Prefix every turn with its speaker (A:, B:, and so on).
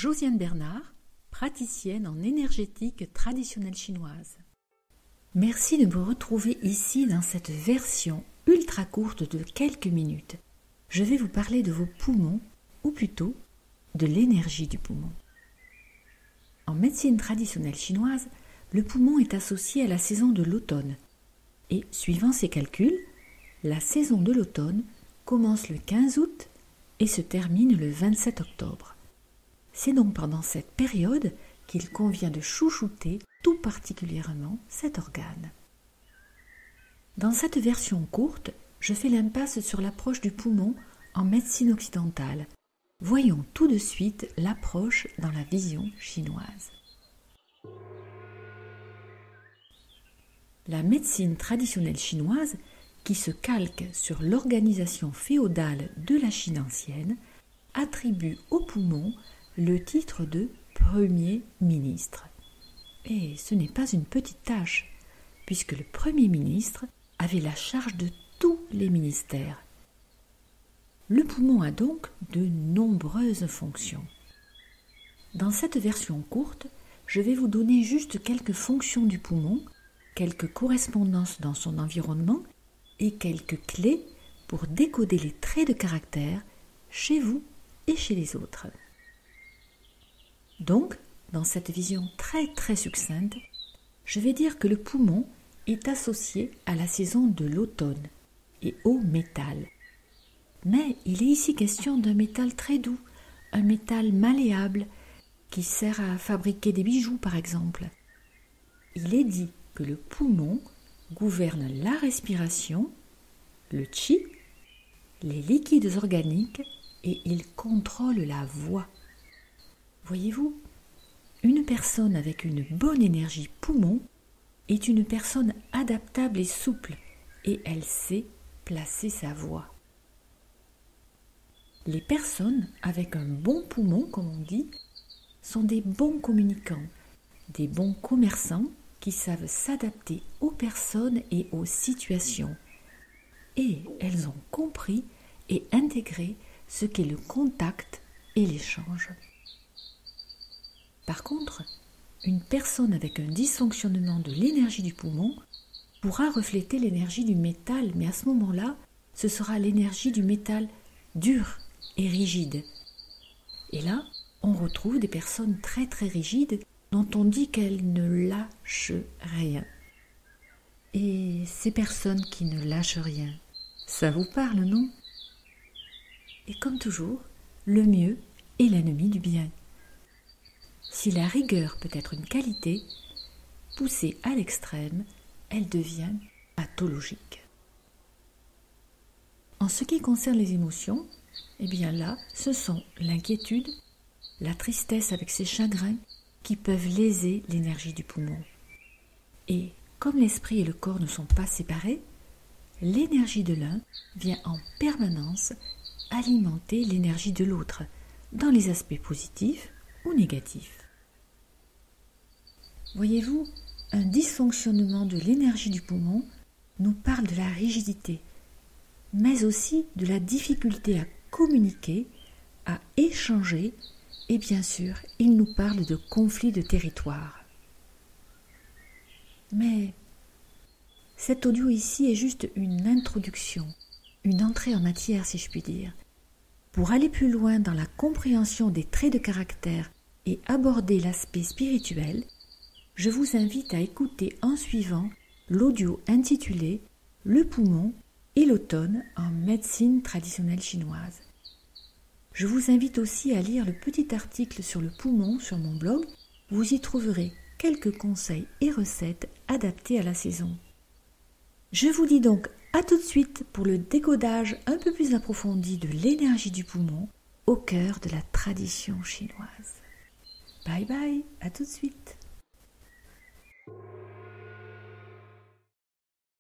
A: Josiane Bernard, praticienne en énergétique traditionnelle chinoise. Merci de me retrouver ici dans cette version ultra courte de quelques minutes. Je vais vous parler de vos poumons, ou plutôt de l'énergie du poumon. En médecine traditionnelle chinoise, le poumon est associé à la saison de l'automne. Et suivant ces calculs, la saison de l'automne commence le 15 août et se termine le 27 octobre. C'est donc pendant cette période qu'il convient de chouchouter tout particulièrement cet organe. Dans cette version courte, je fais l'impasse sur l'approche du poumon en médecine occidentale. Voyons tout de suite l'approche dans la vision chinoise. La médecine traditionnelle chinoise, qui se calque sur l'organisation féodale de la Chine ancienne, attribue au poumon le titre de Premier ministre. Et ce n'est pas une petite tâche, puisque le Premier ministre avait la charge de tous les ministères. Le poumon a donc de nombreuses fonctions. Dans cette version courte, je vais vous donner juste quelques fonctions du poumon, quelques correspondances dans son environnement et quelques clés pour décoder les traits de caractère chez vous et chez les autres. Donc, dans cette vision très succincte, je vais dire que le poumon est associé à la saison de l'automne et au métal. Mais il est ici question d'un métal très doux, un métal malléable qui sert à fabriquer des bijoux par exemple. Il est dit que le poumon gouverne la respiration, le qi, les liquides organiques et il contrôle la voix. Voyez-vous, une personne avec une bonne énergie poumon est une personne adaptable et souple et elle sait placer sa voix. Les personnes avec un bon poumon, comme on dit, sont des bons communicants, des bons commerçants qui savent s'adapter aux personnes et aux situations. Et elles ont compris et intégré ce qu'est le contact et l'échange. Par contre, une personne avec un dysfonctionnement de l'énergie du poumon pourra refléter l'énergie du métal, mais à ce moment-là, ce sera l'énergie du métal dur et rigide. Et là, on retrouve des personnes très rigides dont on dit qu'elles ne lâchent rien. Et ces personnes qui ne lâchent rien, ça vous parle, non? Et comme toujours, le mieux est l'ennemi du bien. Si la rigueur peut être une qualité, poussée à l'extrême, elle devient pathologique. En ce qui concerne les émotions, eh bien là, ce sont l'inquiétude, la tristesse avec ses chagrins qui peuvent léser l'énergie du poumon. Et comme l'esprit et le corps ne sont pas séparés, l'énergie de l'un vient en permanence alimenter l'énergie de l'autre, dans les aspects positifs ou négatifs. Voyez-vous, un dysfonctionnement de l'énergie du poumon nous parle de la rigidité, mais aussi de la difficulté à communiquer, à échanger, et bien sûr, il nous parle de conflits de territoire. Mais cet audio ici est juste une introduction, une entrée en matière si je puis dire. Pour aller plus loin dans la compréhension des traits de caractère et aborder l'aspect spirituel, je vous invite à écouter en suivant l'audio intitulé « Le poumon et l'automne en médecine traditionnelle chinoise ». Je vous invite aussi à lire le petit article sur le poumon sur mon blog. Vous y trouverez quelques conseils et recettes adaptés à la saison. Je vous dis donc à tout de suite pour le décodage un peu plus approfondi de l'énergie du poumon au cœur de la tradition chinoise. Bye bye, à tout de suite.